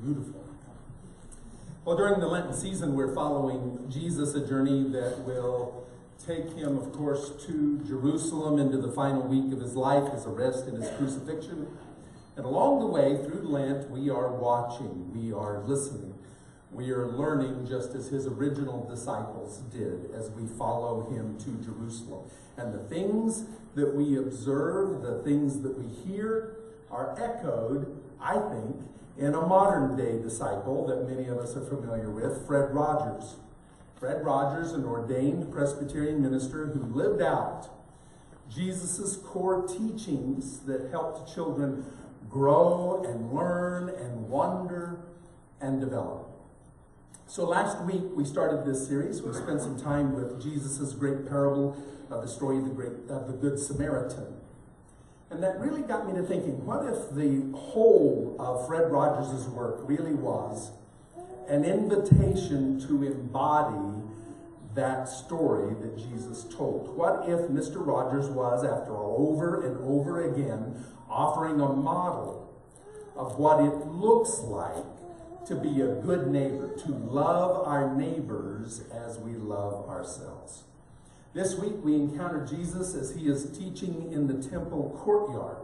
beautiful. Well, during the Lenten season, we're following Jesus, a journey that will take him, of course, to Jerusalem into the final week of his life, his arrest and his crucifixion. And along the way, through Lent, we are watching, we are listening, we are learning just as his original disciples did as we follow him to Jerusalem. And the things that we observe, the things that we hear, are echoed, I think, in a modern-day disciple that many of us are familiar with, Fred Rogers. Fred Rogers, an ordained Presbyterian minister who lived out Jesus' core teachings that helped children grow and learn and wonder and develop. So last week we started this series. We spent some time with Jesus' great parable of the story of the Good Samaritan. And that really got me to thinking, what if the whole of Fred Rogers' work really was an invitation to embody that story that Jesus told? What if Mr. Rogers was, after all, over and over again, offering a model of what it looks like to be a good neighbor, to love our neighbors as we love ourselves? This week we encounter Jesus as he is teaching in the temple courtyard.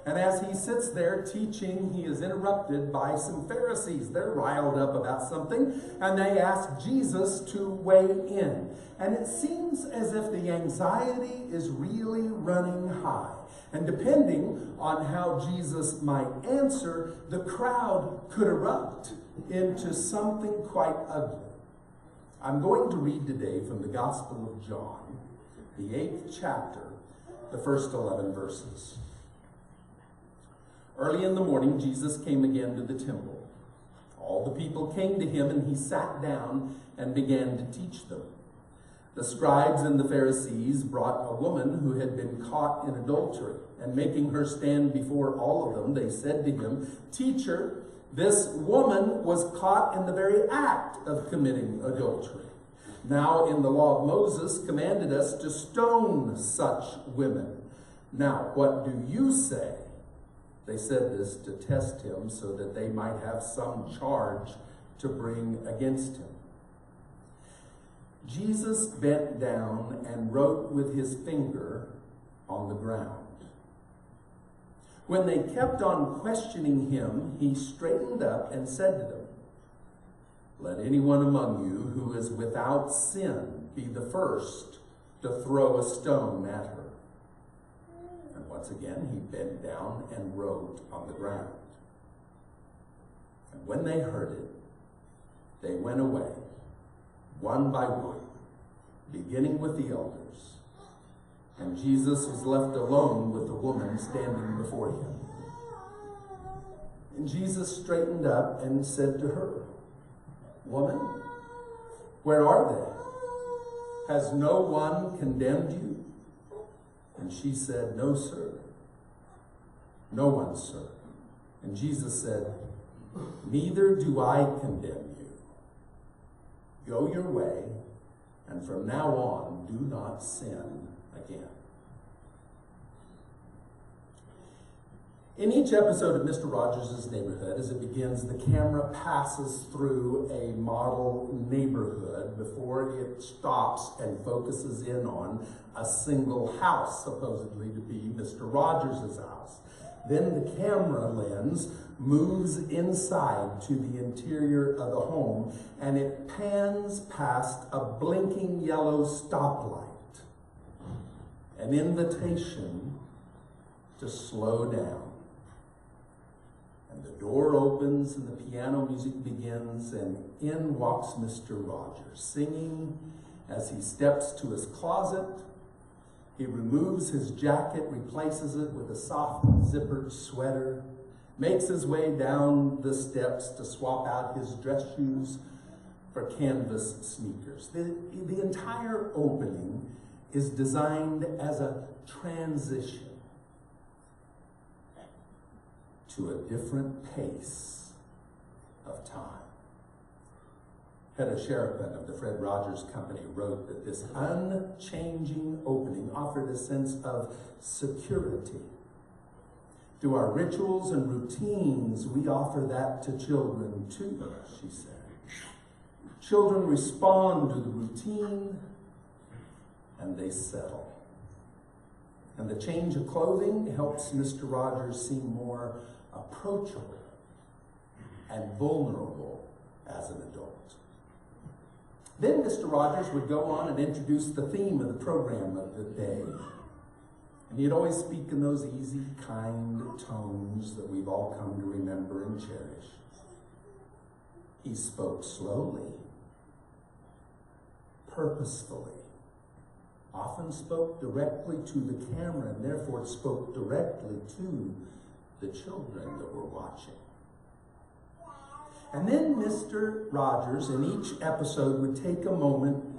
And as he sits there teaching, he is interrupted by some Pharisees. They're riled up about something, and they ask Jesus to weigh in. And it seems as if the anxiety is really running high. And depending on how Jesus might answer, the crowd could erupt into something quite ugly. I'm going to read today from the Gospel of John, the 8th chapter, the first 11 verses. Early in the morning, Jesus came again to the temple. All the people came to him, and he sat down and began to teach them. The scribes and the Pharisees brought a woman who had been caught in adultery, and making her stand before all of them, they said to him, "Teacher, this woman was caught in the very act of committing adultery. Now, in the law of Moses commanded us to stone such women. Now, what do you say?" They said this to test him so that they might have some charge to bring against him. Jesus bent down and wrote with his finger on the ground. When they kept on questioning him, he straightened up and said to them, "Let anyone among you who is without sin be the first to throw a stone at her." And once again he bent down and wrote on the ground. And when they heard it, they went away, one by one, beginning with the elders. And Jesus was left alone with the woman standing before him. And Jesus straightened up and said to her, "Woman, where are they? Has no one condemned you?" And she said, "No, sir." "No one, sir." And Jesus said, "Neither do I condemn you. Go your way, and from now on, do not sin again." In each episode of Mr. Rogers' Neighborhood, as it begins, the camera passes through a model neighborhood before it stops and focuses in on a single house, supposedly to be Mr. Rogers' house. Then the camera lens moves inside to the interior of the home, and it pans past a blinking yellow stoplight, an invitation to slow down. And the door opens and the piano music begins, and in walks Mr. Rogers, singing as he steps to his closet. He removes his jacket, replaces it with a soft zippered sweater, makes his way down the steps to swap out his dress shoes for canvas sneakers. The entire opening is designed as a transition to a different pace of time. Hedda Sheraton of the Fred Rogers Company wrote that this unchanging opening offered a sense of security. Through our rituals and routines, we offer that to children too, she said. Children respond to the routine and they settle. And the change of clothing helps Mr. Rogers seem more approachable and vulnerable as an adult. Then Mr. Rogers would go on and introduce the theme of the program of the day. And he'd always speak in those easy, kind tones that we've all come to remember and cherish. He spoke slowly, purposefully, often spoke directly to the camera, and therefore spoke directly to the children that were watching. And then Mr. Rogers, in each episode, would take a moment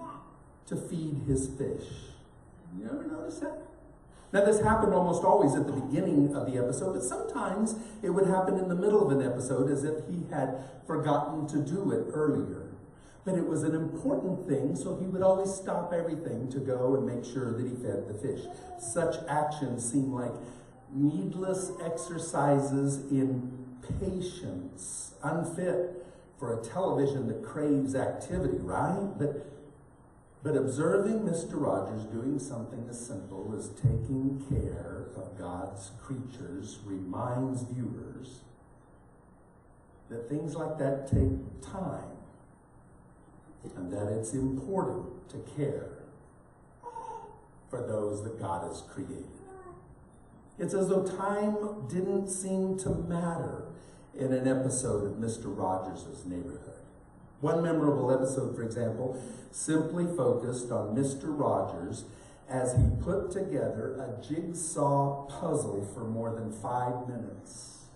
to feed his fish. You ever notice that? Now, this happened almost always at the beginning of the episode, but sometimes it would happen in the middle of an episode as if he had forgotten to do it earlier. But it was an important thing, so he would always stop everything to go and make sure that he fed the fish. Such actions seem like needless exercises in patience, unfit for a television that craves activity, right? But observing Mr. Rogers doing something as simple as taking care of God's creatures reminds viewers that things like that take time and that it's important to care for those that God has created. It's as though time didn't seem to matter in an episode of Mr. Rogers' Neighborhood. One memorable episode, for example, simply focused on Mr. Rogers as he put together a jigsaw puzzle for more than 5 minutes.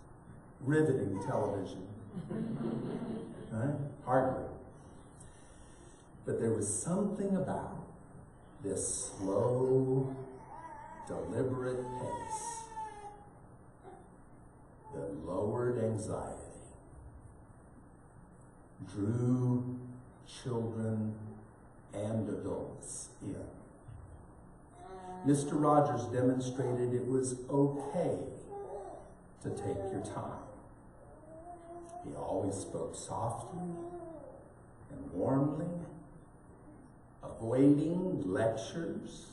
Riveting television. Right? Hardly. But there was something about this slow, deliberate pace that lowered anxiety, drew children and adults in. Mr. Rogers demonstrated it was okay to take your time. He always spoke softly and warmly, avoiding lectures,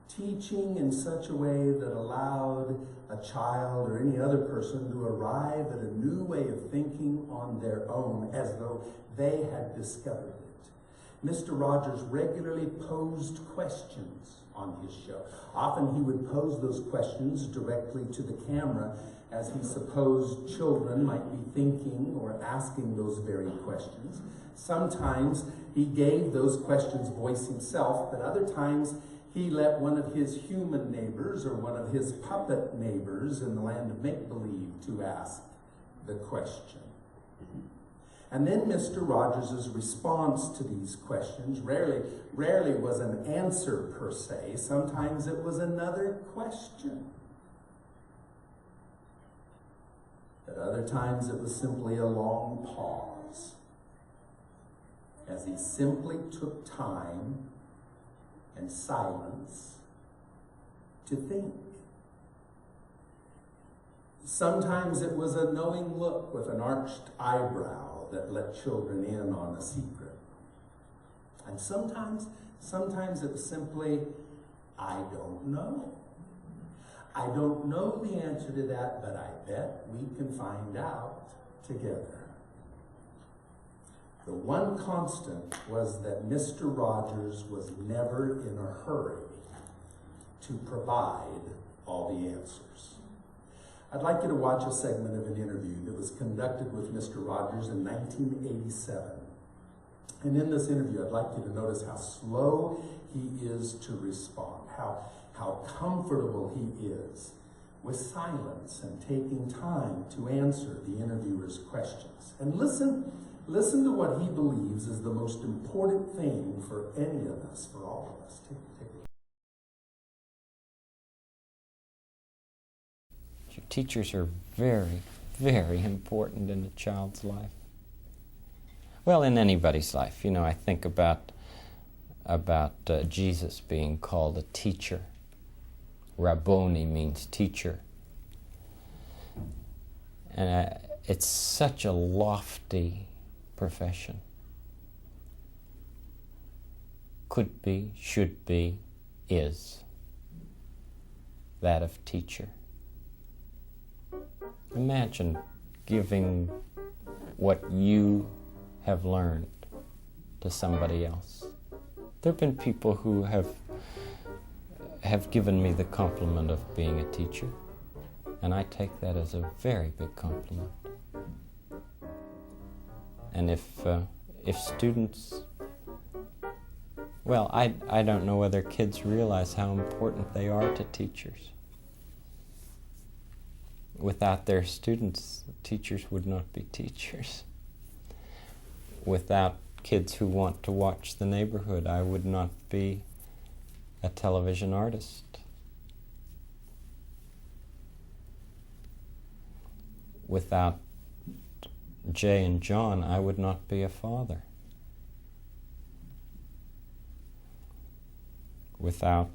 teaching in such a way that allowed a child or any other person to arrive at a new way of thinking on their own as though they had discovered it. Mr. Rogers regularly posed questions on his show. Often he would pose those questions directly to the camera as he supposed children might be thinking or asking those very questions. Sometimes he gave those questions voice himself, but other times he let one of his human neighbors or one of his puppet neighbors in the land of make-believe to ask the question. And then Mr. Rogers' response to these questions rarely was an answer per se. Sometimes it was another question. At other times it was simply a long pause as he simply took time and silence to think. Sometimes it was a knowing look with an arched eyebrow that let children in on a secret. And sometimes it was simply, I don't know. I don't know the answer to that, but I bet we can find out together. The one constant was that Mr. Rogers was never in a hurry to provide all the answers. I'd like you to watch a segment of an interview that was conducted with Mr. Rogers in 1987. And in this interview, I'd like you to notice how slow he is to respond, how comfortable he is with silence and taking time to answer the interviewer's questions. And listen to what he believes is the most important thing for any of us, for all of us. Take a look. Your teachers are very, very important in a child's life. Well, in anybody's life. You know, I think about Jesus being called a teacher. Rabboni means teacher. And it's such a lofty profession. Could be, should be, is that of teacher. Imagine giving what you have learned to somebody else. There have been people who have given me the compliment of being a teacher, and I take that as a very big compliment. And if students, well, I don't know whether kids realize how important they are to teachers. Without their students, teachers would not be teachers. Without kids who want to watch the neighborhood, I would not be a television artist. Without Jay and John, I would not be a father. Without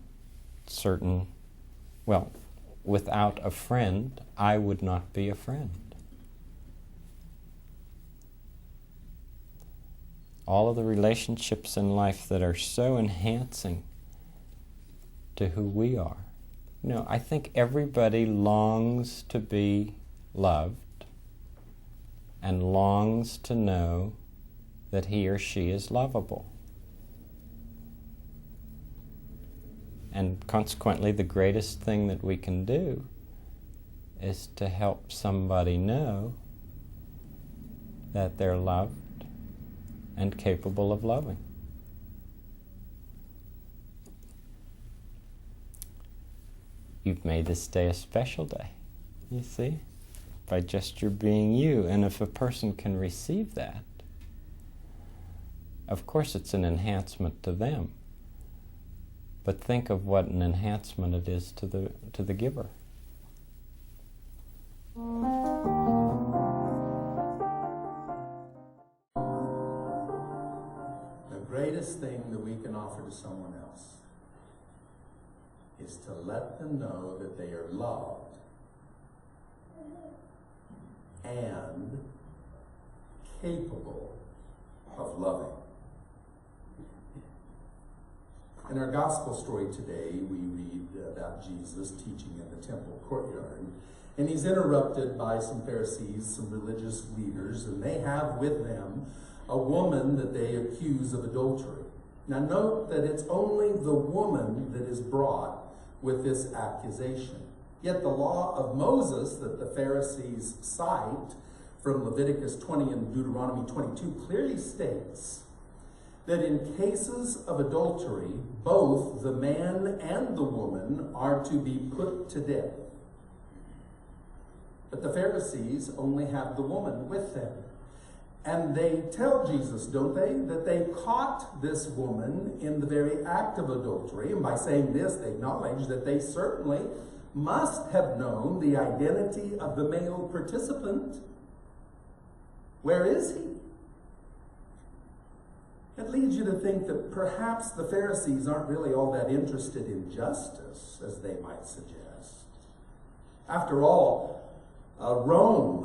without a friend, I would not be a friend. All of the relationships in life that are so enhancing to who we are. You know, I think everybody longs to be loved and longs to know that he or she is lovable. And consequently, the greatest thing that we can do is to help somebody know that they're loved and capable of loving. You've made this day a special day, you see, by just your being you. And if a person can receive that, of course it's an enhancement to them. But think of what an enhancement it is to the giver. The greatest thing that we can offer to someone else is to let them know that they are loved and capable of loving. In our gospel story today, we read about Jesus teaching in the temple courtyard. And he's interrupted by some Pharisees, some religious leaders, and they have with them a woman that they accuse of adultery. Now note that it's only the woman that is brought with this accusation. Yet the law of Moses that the Pharisees cite from Leviticus 20 and Deuteronomy 22 clearly states that in cases of adultery, both the man and the woman are to be put to death. But the Pharisees only have the woman with them. And they tell Jesus, don't they, that they caught this woman in the very act of adultery. And by saying this, they acknowledge that they certainly must have known the identity of the male participant. Where is he? It leads you to think that perhaps the Pharisees aren't really all that interested in justice, as they might suggest. After all, Rome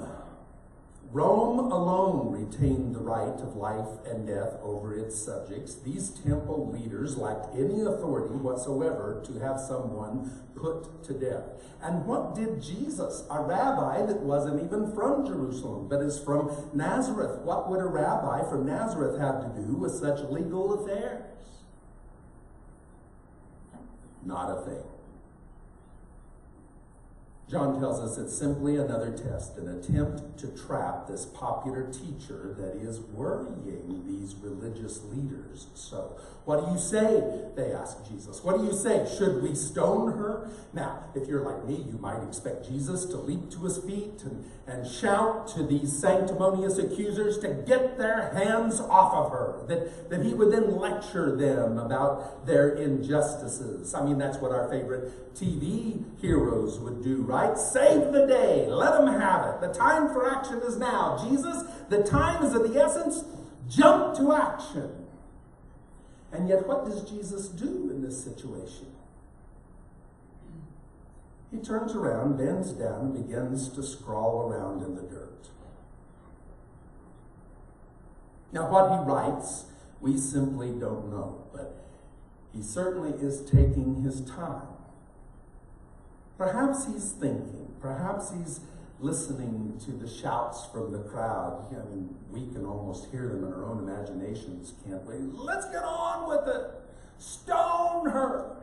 alone retained the right of life and death over its subjects. These temple leaders lacked any authority whatsoever to have someone put to death. And what did Jesus, a rabbi that wasn't even from Jerusalem, but is from Nazareth, what would a rabbi from Nazareth have to do with such legal affairs? Not a thing. John tells us it's simply another test, an attempt to trap this popular teacher that is worrying these religious leaders. So, what do you say? They ask Jesus. What do you say? Should we stone her? Now, if you're like me, you might expect Jesus to leap to his feet and shout to these sanctimonious accusers to get their hands off of her, that he would then lecture them about their injustices. I mean, that's what our favorite TV heroes would do, right? Save the day. Let them have it. The time for action is now. Jesus, the time is of the essence. Jump to action. And yet, what does Jesus do in this situation? He turns around, bends down, and begins to scrawl around in the dirt. Now, what he writes, we simply don't know, but he certainly is taking his time. Perhaps he's thinking, perhaps he's listening to the shouts from the crowd. I mean, we can almost hear them in our own imaginations, can't we? Let's get on with it! Stone her!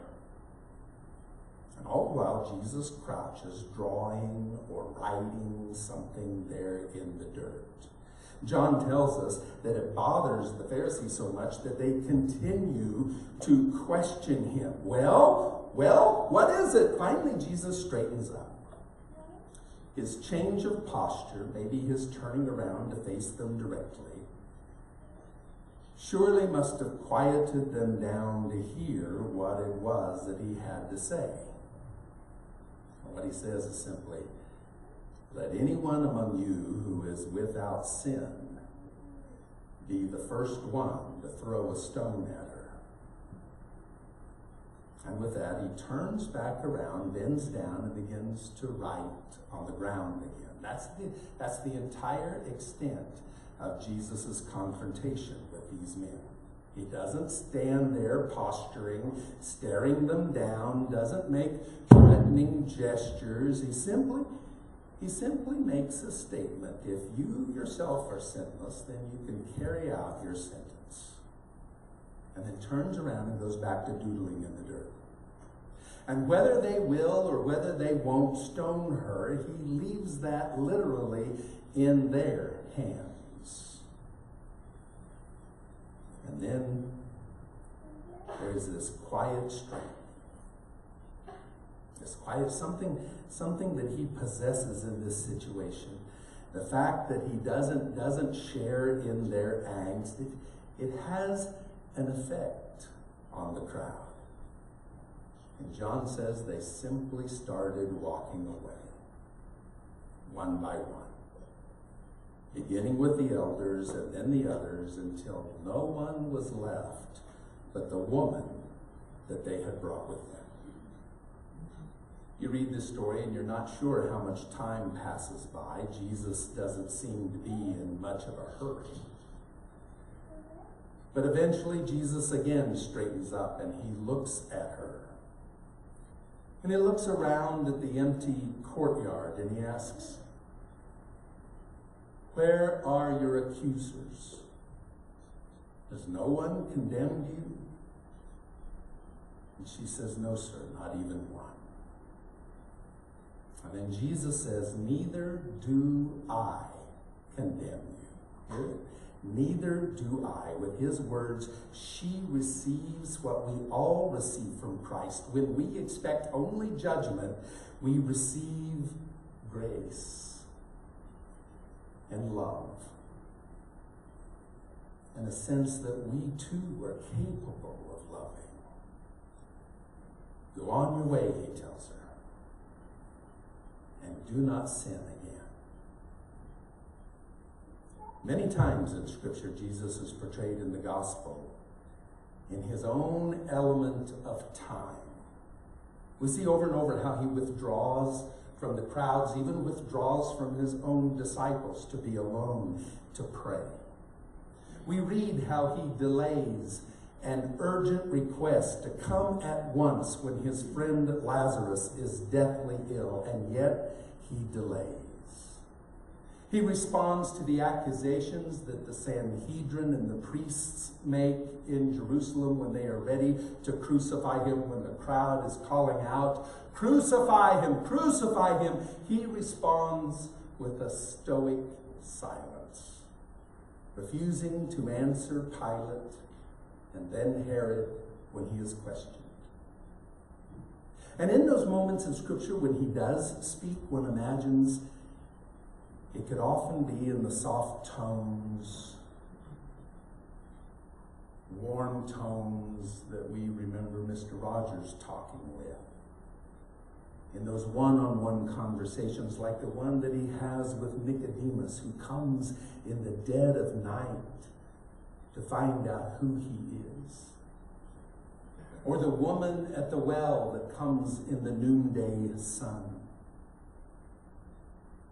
And all the while, Jesus crouches, drawing or writing something there in the dirt. John tells us that it bothers the Pharisees so much that they continue to question him. Well, what is it? Finally, Jesus straightens up. His change of posture, maybe his turning around to face them directly, surely must have quieted them down to hear what it was that he had to say. What he says is simply, let anyone among you who is without sin be the first one to throw a stone at her. And with that, he turns back around, bends down, and begins to write on the ground again. That's the entire extent of Jesus' confrontation with these men. He doesn't stand there posturing, staring them down, doesn't make threatening gestures. He simply makes a statement. If you yourself are sinless, then you can carry out your sentence. And then turns around and goes back to doodling in the dirt. And whether they will or whether they won't stone her, he leaves that literally in their hands. And then there's this quiet strength. This quiet, something that he possesses in this situation. The fact that he doesn't share in their angst, it has an effect on the crowd. And John says they simply started walking away, one by one, beginning with the elders and then the others, until no one was left but the woman that they had brought with them. You read this story and you're not sure how much time passes by. Jesus doesn't seem to be in much of a hurry. But eventually Jesus again straightens up and he looks at her. And he looks around at the empty courtyard and he asks, where are your accusers? Has no one condemned you? And she says, no, sir, not even one. And then Jesus says, neither do I condemn you. Hear it? Neither do I. With his words, she receives what we all receive from Christ. When we expect only judgment, we receive grace and love, and a sense that we too are capable of loving. Go on your way, he tells her, and do not sin again. Many times in Scripture, Jesus is portrayed in the gospel in his own element of time. We see over and over how he withdraws from the crowds, even withdraws from his own disciples to be alone, to pray. We read how he delays an urgent request to come at once when his friend Lazarus is deathly ill, and yet he delays. He responds to the accusations that the Sanhedrin and the priests make in Jerusalem when they are ready to crucify him, when the crowd is calling out, crucify him, crucify him. He responds with a stoic silence, refusing to answer Pilate and then Herod when he is questioned. And in those moments in Scripture when he does speak, one imagines it could often be in the soft tones, warm tones that we remember Mr. Rogers talking with. In those one-on-one conversations like the one that he has with Nicodemus, who comes in the dead of night to find out who he is. Or the woman at the well that comes in the noonday sun.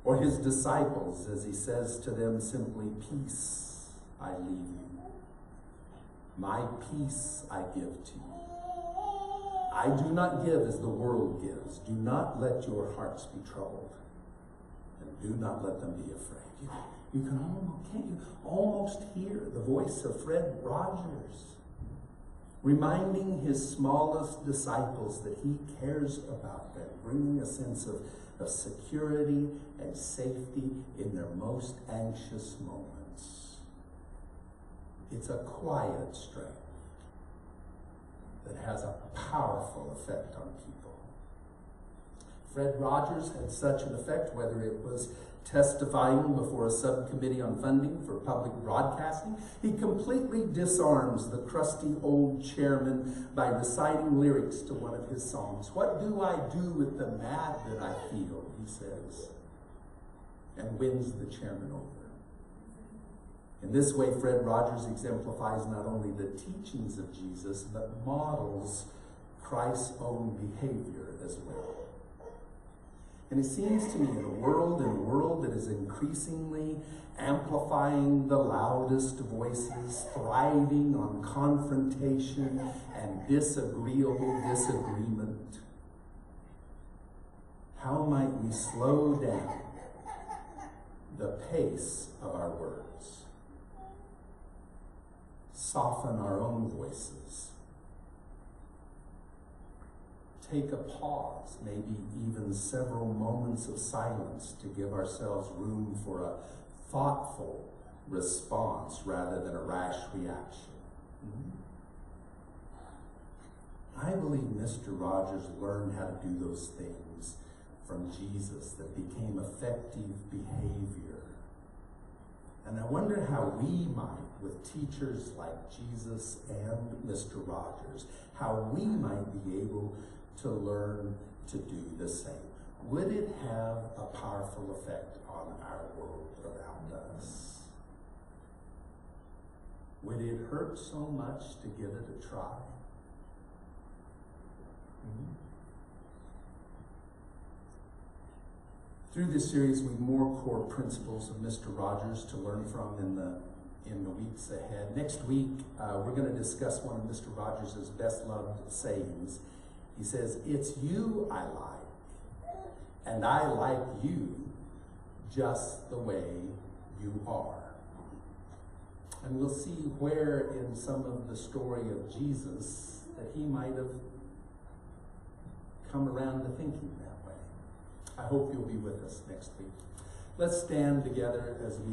Or his disciples as he says to them simply, peace I leave you. My peace I give to you. I do not give as the world gives. Do not let your hearts be troubled. And do not let them be afraid. You can almost hear the voice of Fred Rogers reminding his smallest disciples that he cares about them, bringing a sense of security and safety in their most anxious moments. It's a quiet strength that has a powerful effect on people. Fred Rogers had such an effect, whether it was testifying before a subcommittee on funding for public broadcasting. He completely disarms the crusty old chairman by reciting lyrics to one of his songs. What do I do with the mad that I feel, he says, and wins the chairman over. In this way, Fred Rogers exemplifies not only the teachings of Jesus, but models Christ's own behavior as well. And it seems to me in a world that is increasingly amplifying the loudest voices, thriving on confrontation and disagreeable disagreement, how might we slow down the pace of our words, soften our own voices, take a pause, maybe even several moments of silence to give ourselves room for a thoughtful response rather than a rash reaction. I believe Mr. Rogers learned how to do those things from Jesus that became effective behavior. And I wonder how we might, with teachers like Jesus and Mr. Rogers, how we might be able to learn to do the same. Would it have a powerful effect on our world around us? Would it hurt so much to give it a try? Through this series, we have more core principles of Mr. Rogers to learn from in the weeks ahead. Next week, we're going to discuss one of Mr. Rogers' best-loved sayings. He says, "It's you I like, and I like you just the way you are." And we'll see where in some of the story of Jesus that he might have come around to thinking that way. I hope you'll be with us next week. Let's stand together as we